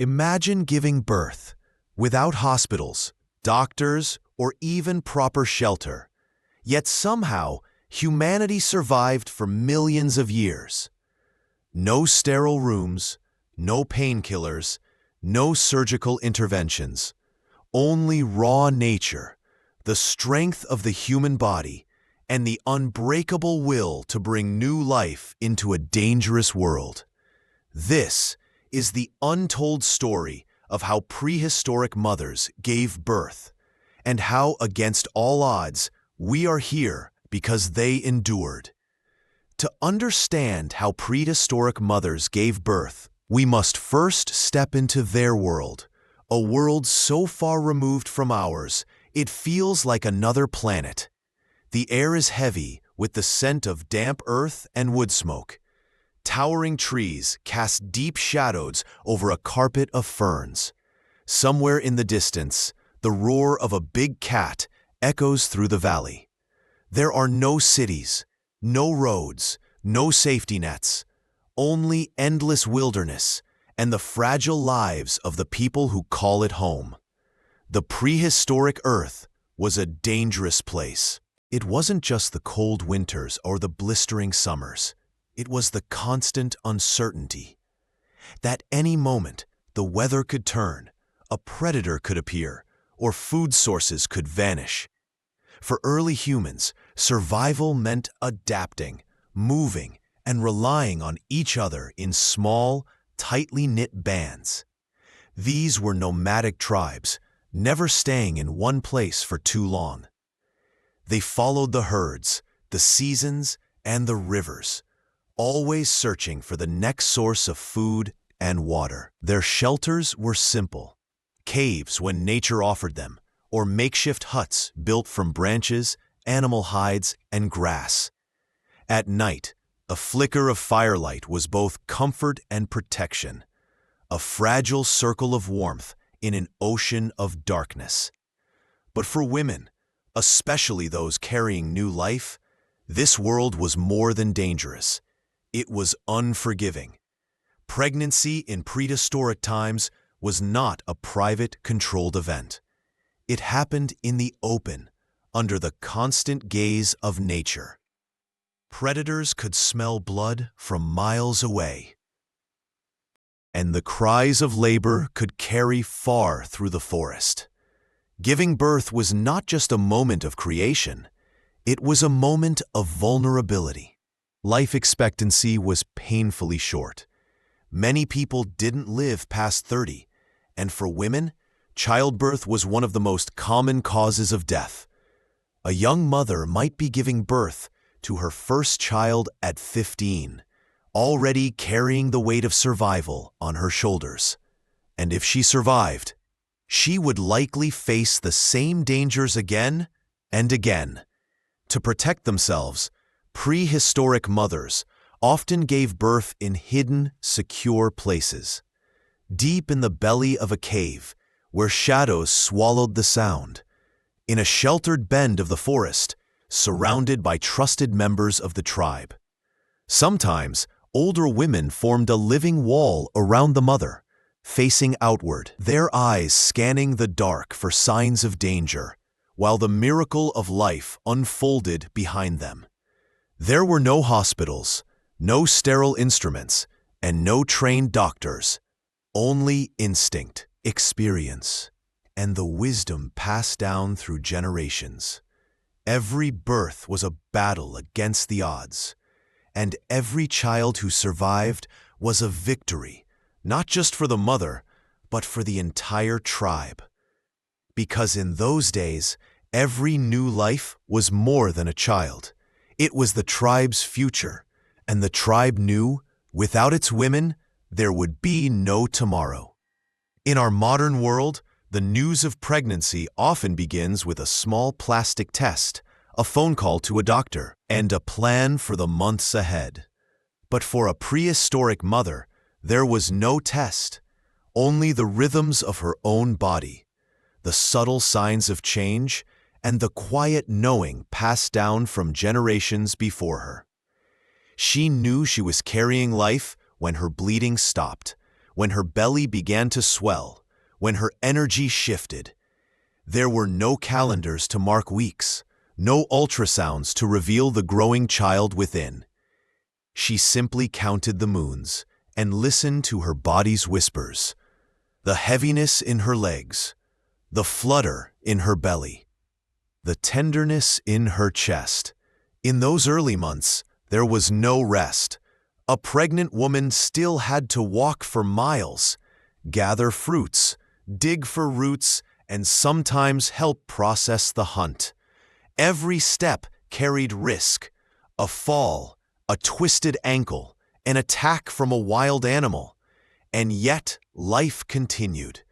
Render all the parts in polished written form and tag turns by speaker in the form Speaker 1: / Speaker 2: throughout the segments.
Speaker 1: Imagine giving birth without hospitals, doctors, or even proper shelter. Yet somehow, humanity survived for millions of years. No sterile rooms, no painkillers, no surgical interventions. Only raw nature, the strength of the human body, and the unbreakable will to bring new life into a dangerous world. This is the untold story of how prehistoric mothers gave birth, and how, against all odds, we are here because they endured. To understand how prehistoric mothers gave birth, we must first step into their world, a world so far removed from ours, it feels like another planet. The air is heavy with the scent of damp earth and wood smoke. Towering trees cast deep shadows over a carpet of ferns. Somewhere in the distance, the roar of a big cat echoes through the valley. There are no cities, no roads, no safety nets, only endless wilderness and the fragile lives of the people who call it home. The prehistoric Earth was a dangerous place. It wasn't just the cold winters or the blistering summers. It was the constant uncertainty that any moment the weather could turn, a predator could appear, or food sources could vanish. For early humans, survival meant adapting, moving, and relying on each other in small, tightly knit bands. These were nomadic tribes, never staying in one place for too long. They followed the herds, the seasons, and the rivers, always searching for the next source of food and water. Their shelters were simple: caves when nature offered them, or makeshift huts built from branches, animal hides, and grass. At night, a flicker of firelight was both comfort and protection, a fragile circle of warmth in an ocean of darkness. But for women, especially those carrying new life, this world was more than dangerous. It was unforgiving. Pregnancy in prehistoric times was not a private, controlled event. It happened in the open, under the constant gaze of nature. Predators could smell blood from miles away, and the cries of labor could carry far through the forest. Giving birth was not just a moment of creation, it was a moment of vulnerability. Life expectancy was painfully short. Many people didn't live past 30, and for women, childbirth was one of the most common causes of death. A young mother might be giving birth to her first child at 15, already carrying the weight of survival on her shoulders. And if she survived, she would likely face the same dangers again and again. To protect themselves, prehistoric mothers often gave birth in hidden, secure places. Deep in the belly of a cave, where shadows swallowed the sound. In a sheltered bend of the forest, surrounded by trusted members of the tribe. Sometimes, older women formed a living wall around the mother, facing outward, their eyes scanning the dark for signs of danger, while the miracle of life unfolded behind them. There were no hospitals, no sterile instruments, and no trained doctors. Only instinct, experience, and the wisdom passed down through generations. Every birth was a battle against the odds, and every child who survived was a victory, not just for the mother, but for the entire tribe. Because in those days, every new life was more than a child. It was the tribe's future, and the tribe knew, without its women, there would be no tomorrow. In our modern world, the news of pregnancy often begins with a small plastic test, a phone call to a doctor, and a plan for the months ahead. But for a prehistoric mother, there was no test, only the rhythms of her own body, the subtle signs of change, and the quiet knowing passed down from generations before her. She knew she was carrying life when her bleeding stopped, when her belly began to swell, when her energy shifted. There were no calendars to mark weeks, no ultrasounds to reveal the growing child within. She simply counted the moons and listened to her body's whispers, the heaviness in her legs, the flutter in her belly, the tenderness in her chest. In those early months, there was no rest. A pregnant woman still had to walk for miles, gather fruits, dig for roots, and sometimes help process the hunt. Every step carried risk: a fall, a twisted ankle, an attack from a wild animal. And yet life continued.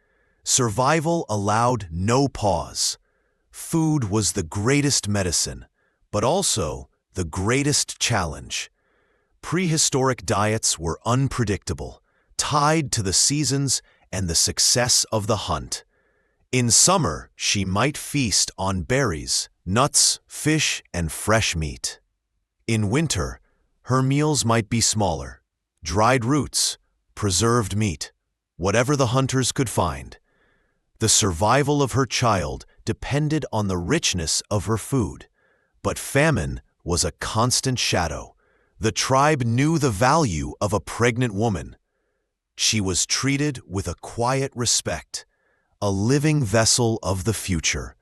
Speaker 1: Survival allowed no pause. Food was the greatest medicine, but also the greatest challenge. Prehistoric diets were unpredictable, tied to the seasons and the success of the hunt. In summer, she might feast on berries, nuts, fish, and fresh meat. In winter, her meals might be smaller: dried roots, preserved meat, whatever the hunters could find. The survival of her child depended on the richness of her food, but famine was a constant shadow. The tribe knew the value of a pregnant woman. She was treated with a quiet respect, a living vessel of the future.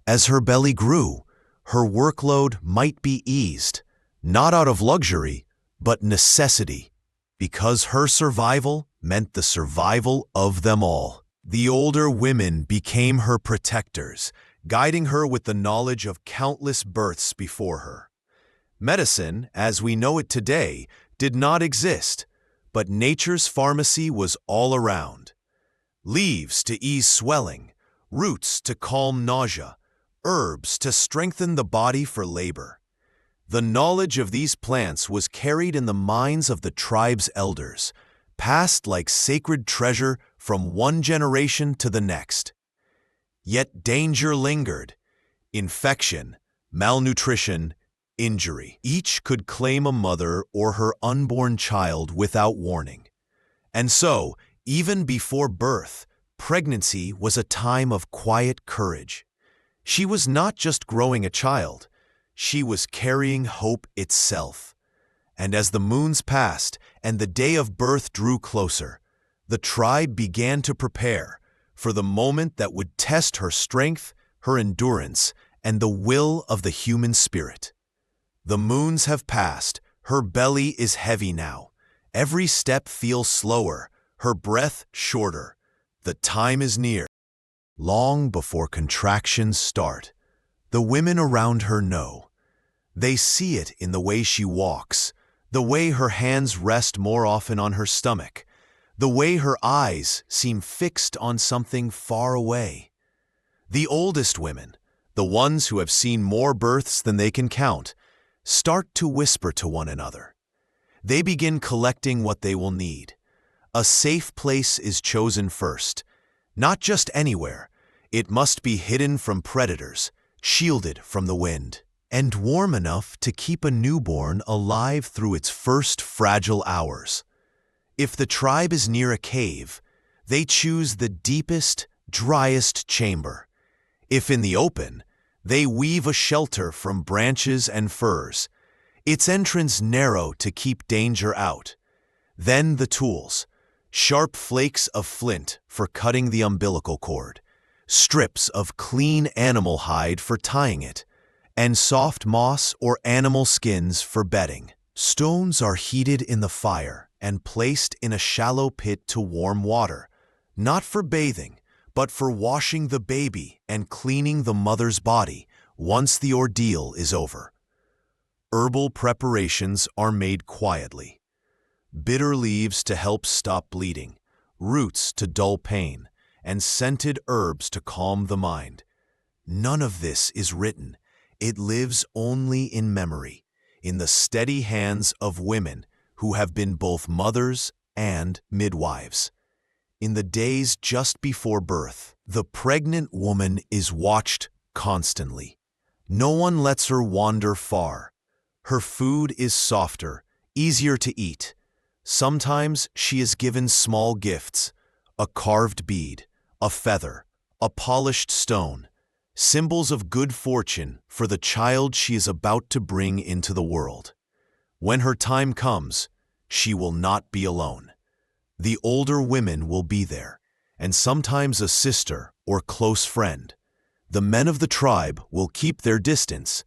Speaker 1: As her belly grew, her workload might be eased, not out of luxury, but necessity, because her survival meant the survival of them all. The older women became her protectors, guiding her with the knowledge of countless births before her. Medicine, as we know it today, did not exist, but nature's pharmacy was all around. Leaves to ease swelling, roots to calm nausea, herbs to strengthen the body for labor. The knowledge of these plants was carried in the minds of the tribe's elders, passed like sacred treasure from one generation to the next. Yet danger lingered: infection, malnutrition, injury. Each could claim a mother or her unborn child without warning. And so, even before birth, pregnancy was a time of quiet courage. She was not just growing a child, she was carrying hope itself. And as the moons passed and the day of birth drew closer, the tribe began to prepare for the moment that would test her strength, her endurance, and the will of the human spirit. The moons have passed. Her belly is heavy now. Every step feels slower, her breath shorter. The time is near. Long before contractions start, the women around her know. They see it in the way she walks, the way her hands rest more often on her stomach, the way her eyes seem fixed on something far away. The oldest women, the ones who have seen more births than they can count, start to whisper to one another. They begin collecting what they will need. A safe place is chosen first. Not just anywhere. It must be hidden from predators, shielded from the wind, and warm enough to keep a newborn alive through its first fragile hours. If the tribe is near a cave, they choose the deepest, driest chamber. If in the open, they weave a shelter from branches and furs, its entrance narrow to keep danger out. Then the tools: sharp flakes of flint for cutting the umbilical cord, strips of clean animal hide for tying it, and soft moss or animal skins for bedding. Stones are heated in the fire and placed in a shallow pit to warm water, not for bathing, but for washing the baby and cleaning the mother's body once the ordeal is over. Herbal preparations are made quietly. Bitter leaves to help stop bleeding, roots to dull pain, and scented herbs to calm the mind. None of this is written. It lives only in memory, in the steady hands of women who have been both mothers and midwives. In the days just before birth, the pregnant woman is watched constantly. No one lets her wander far. Her food is softer, easier to eat. Sometimes she is given small gifts, a carved bead, a feather, a polished stone, symbols of good fortune for the child she is about to bring into the world. When her time comes, she will not be alone. The older women will be there, and sometimes a sister or close friend. The men of the tribe will keep their distance,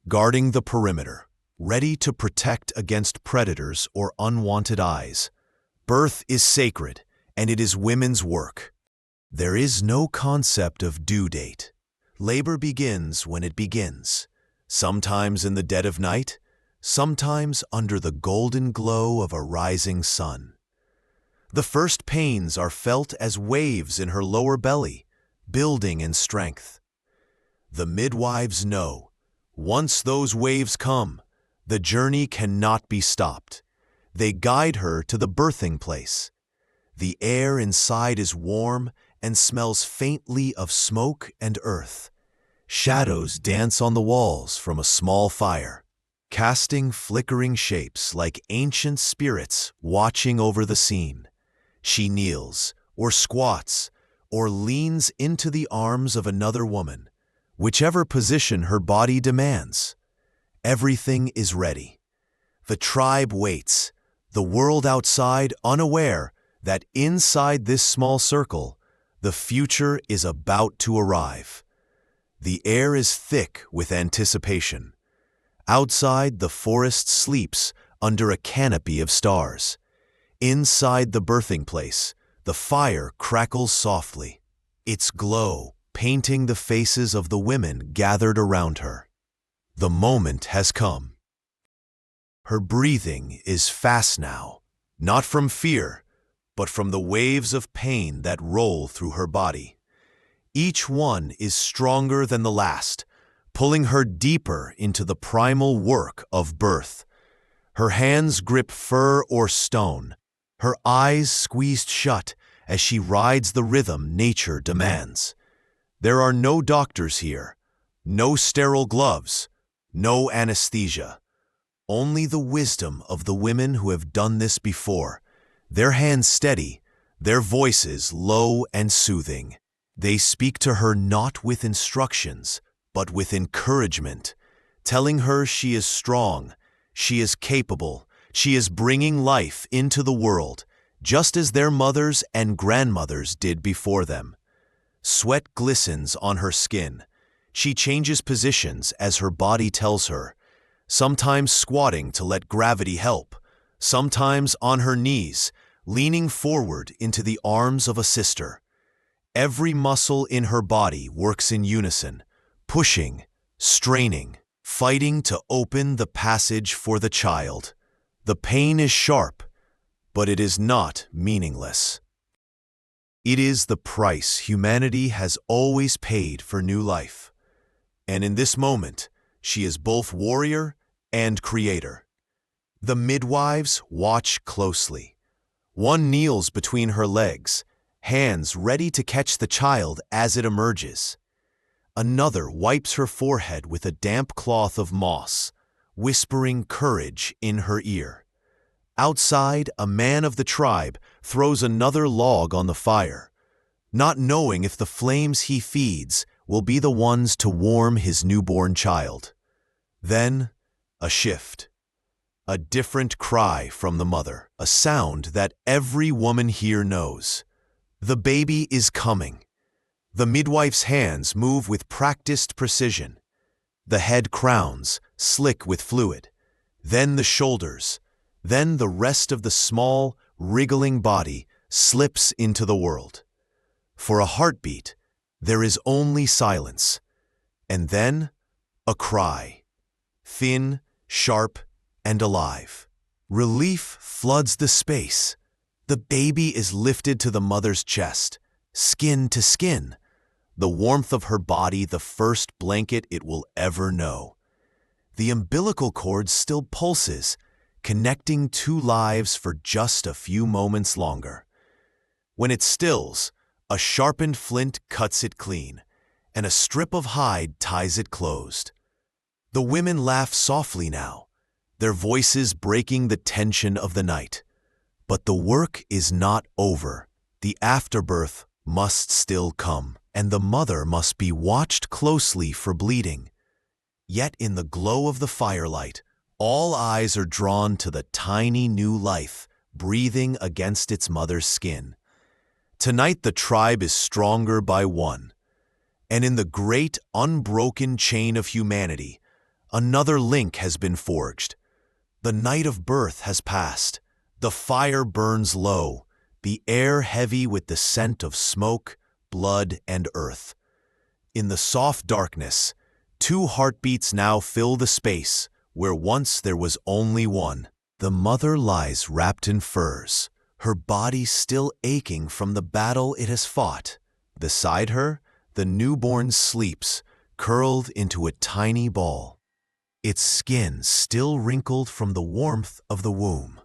Speaker 1: guarding the perimeter, ready to protect against predators or unwanted eyes. Birth is sacred, and it is women's work. There is no concept of due date. Labor begins when it begins, sometimes in the dead of night, sometimes under the golden glow of a rising sun. The first pains are felt as waves in her lower belly, building in strength. The midwives know, once those waves come, the journey cannot be stopped. They guide her to the birthing place. The air inside is warm and smells faintly of smoke and earth. Shadows dance on the walls from a small fire, casting flickering shapes like ancient spirits watching over the scene. She kneels, or squats, or leans into the arms of another woman, whichever position her body demands. Everything is ready. The tribe waits, the world outside unaware that inside this small circle, the future is about to arrive. The air is thick with anticipation. Outside, the forest sleeps under a canopy of stars. Inside the birthing place, the fire crackles softly, its glow painting the faces of the women gathered around her. The moment has come. Her breathing is fast now, not from fear, but from the waves of pain that roll through her body. Each one is stronger than the last, pulling her deeper into the primal work of birth. Her hands grip fur or stone, her eyes squeezed shut as she rides the rhythm nature demands. There are no doctors here, no sterile gloves, no anesthesia. Only the wisdom of the women who have done this before, their hands steady, their voices low and soothing. They speak to her not with instructions, but with encouragement, telling her she is strong, she is capable, she is bringing life into the world, just as their mothers and grandmothers did before them. Sweat glistens on her skin. She changes positions as her body tells her, sometimes squatting to let gravity help, sometimes on her knees, leaning forward into the arms of a sister. Every muscle in her body works in unison, pushing, straining, fighting to open the passage for the child. The pain is sharp, but it is not meaningless. It is the price humanity has always paid for new life. And in this moment, she is both warrior and creator. The midwives watch closely. One kneels between her legs, hands ready to catch the child as it emerges. Another wipes her forehead with a damp cloth of moss, whispering courage in her ear. Outside, a man of the tribe throws another log on the fire, not knowing if the flames he feeds will be the ones to warm his newborn child. Then, a shift. A different cry from the mother, a sound that every woman here knows. The baby is coming. The midwife's hands move with practiced precision. The head crowns, slick with fluid. Then the shoulders. Then the rest of the small, wriggling body slips into the world. For a heartbeat, there is only silence. And then, a cry. Thin, sharp, and alive. Relief floods the space. The baby is lifted to the mother's chest, skin to skin. The warmth of her body, the first blanket it will ever know. The umbilical cord still pulses, connecting two lives for just a few moments longer. When it stills, a sharpened flint cuts it clean, and a strip of hide ties it closed. The women laugh softly now, their voices breaking the tension of the night. But the work is not over. The afterbirth must still come, and the mother must be watched closely for bleeding. Yet in the glow of the firelight, all eyes are drawn to the tiny new life breathing against its mother's skin. Tonight the tribe is stronger by one, and in the great unbroken chain of humanity, another link has been forged. The night of birth has passed. The fire burns low, the air heavy with the scent of smoke, blood, and earth. In the soft darkness, two heartbeats now fill the space where once there was only one. The mother lies wrapped in furs, her body still aching from the battle it has fought. Beside her, the newborn sleeps, curled into a tiny ball, its skin still wrinkled from the warmth of the womb.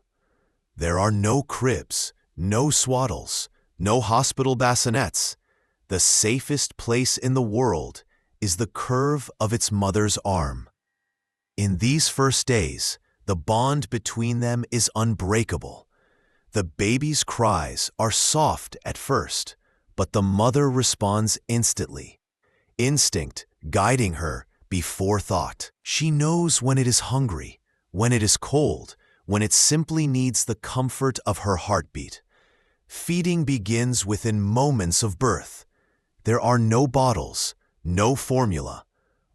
Speaker 1: There are no cribs, no swaddles, no hospital bassinets. The safest place in the world is the curve of its mother's arm. In these first days, the bond between them is unbreakable. The baby's cries are soft at first, but the mother responds instantly, instinct guiding her before thought. She knows when it is hungry, when it is cold, when it simply needs the comfort of her heartbeat. Feeding begins within moments of birth. There are no bottles, no formula,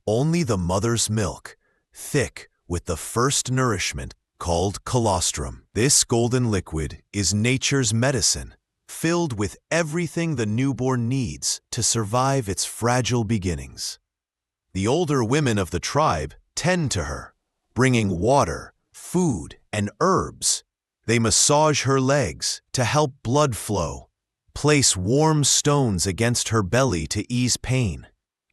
Speaker 1: only the mother's milk, thick with the first nourishment called colostrum. This golden liquid is nature's medicine, filled with everything the newborn needs to survive its fragile beginnings. The older women of the tribe tend to her, bringing water, food, and herbs. They massage her legs to help blood flow, place warm stones against her belly to ease pain,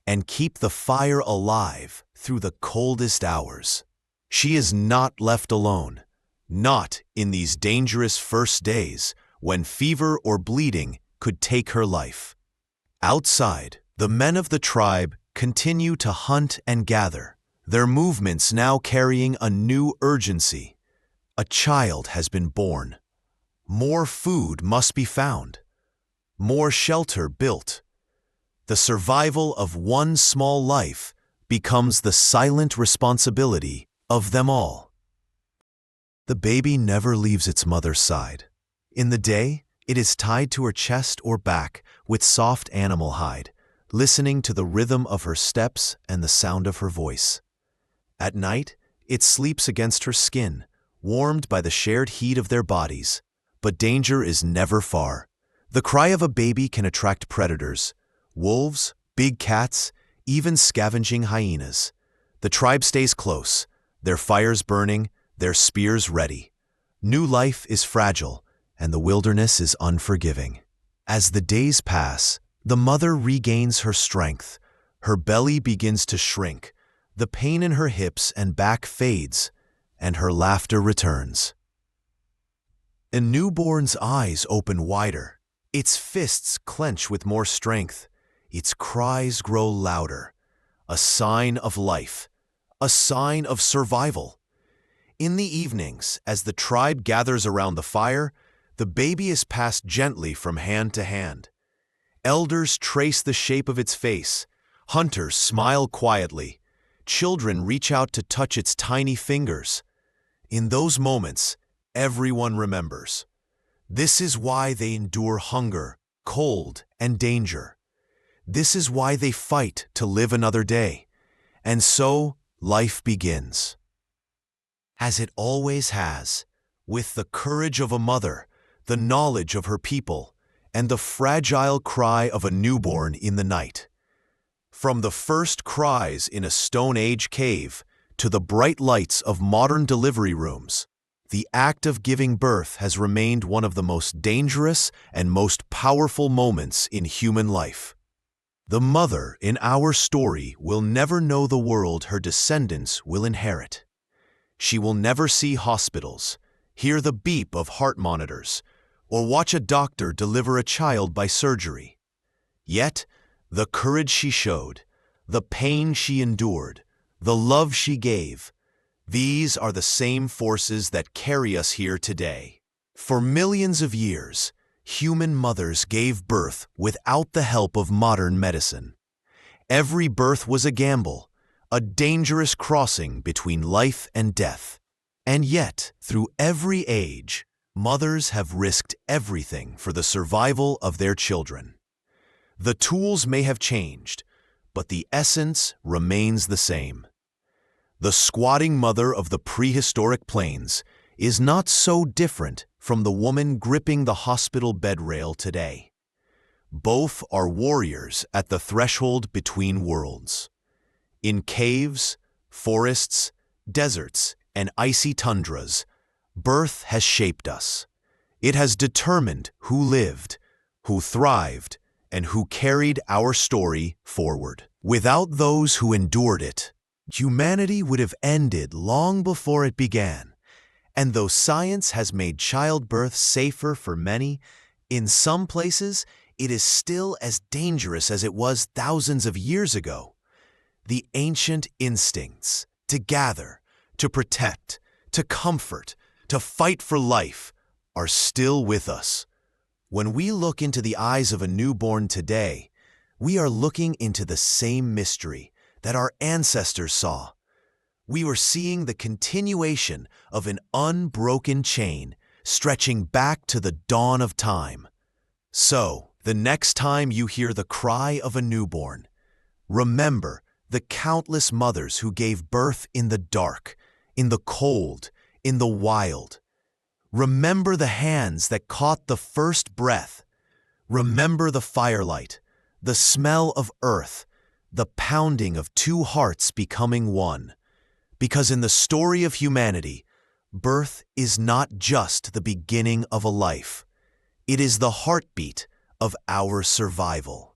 Speaker 1: and keep the fire alive through the coldest hours. She is not left alone, not in these dangerous first days when fever or bleeding could take her life. Outside, the men of the tribe continue to hunt and gather, their movements now carrying a new urgency. A child has been born. More food must be found. More shelter built. The survival of one small life becomes the silent responsibility of them all. The baby never leaves its mother's side. In the day, it is tied to her chest or back with soft animal hide, listening to the rhythm of her steps and the sound of her voice. At night, it sleeps against her skin, warmed by the shared heat of their bodies. But danger is never far. The cry of a baby can attract predators, wolves, big cats, even scavenging hyenas. The tribe stays close, their fires burning, their spears ready. New life is fragile, and the wilderness is unforgiving. As the days pass, the mother regains her strength. Her belly begins to shrink, the pain in her hips and back fades, and her laughter returns. A newborn's eyes open wider. Its fists clench with more strength. Its cries grow louder. A sign of life. A sign of survival. In the evenings, as the tribe gathers around the fire, the baby is passed gently from hand to hand. Elders trace the shape of its face. Hunters smile quietly. Children reach out to touch its tiny fingers. In those moments, everyone remembers. This is why they endure hunger, cold, and danger. This is why they fight to live another day. And so, life begins. As it always has, with the courage of a mother, the knowledge of her people, and the fragile cry of a newborn in the night. From the first cries in a Stone Age cave to the bright lights of modern delivery rooms, the act of giving birth has remained one of the most dangerous and most powerful moments in human life. The mother in our story will never know the world her descendants will inherit. She will never see hospitals, hear the beep of heart monitors, or watch a doctor deliver a child by surgery. Yet, the courage she showed, the pain she endured, the love she gave, these are the same forces that carry us here today. For millions of years, human mothers gave birth without the help of modern medicine. Every birth was a gamble, a dangerous crossing between life and death. And yet, through every age, mothers have risked everything for the survival of their children. The tools may have changed, but the essence remains the same. The squatting mother of the prehistoric plains is not so different from the woman gripping the hospital bed rail today. Both are warriors at the threshold between worlds. In caves, forests, deserts, and icy tundras, birth has shaped us. It has determined who lived, who thrived, and who carried our story forward. Without those who endured it, humanity would have ended long before it began. And though science has made childbirth safer for many, in some places it is still as dangerous as it was thousands of years ago. The ancient instincts to gather, to protect, to comfort, to fight for life are still with us. When we look into the eyes of a newborn today, we are looking into the same mystery that our ancestors saw. We were seeing the continuation of an unbroken chain stretching back to the dawn of time. So, the next time you hear the cry of a newborn, remember the countless mothers who gave birth in the dark, in the cold, in the wild. Remember the hands that caught the first breath. Remember the firelight, the smell of earth, the pounding of two hearts becoming one. Because in the story of humanity, birth is not just the beginning of a life. It is the heartbeat of our survival.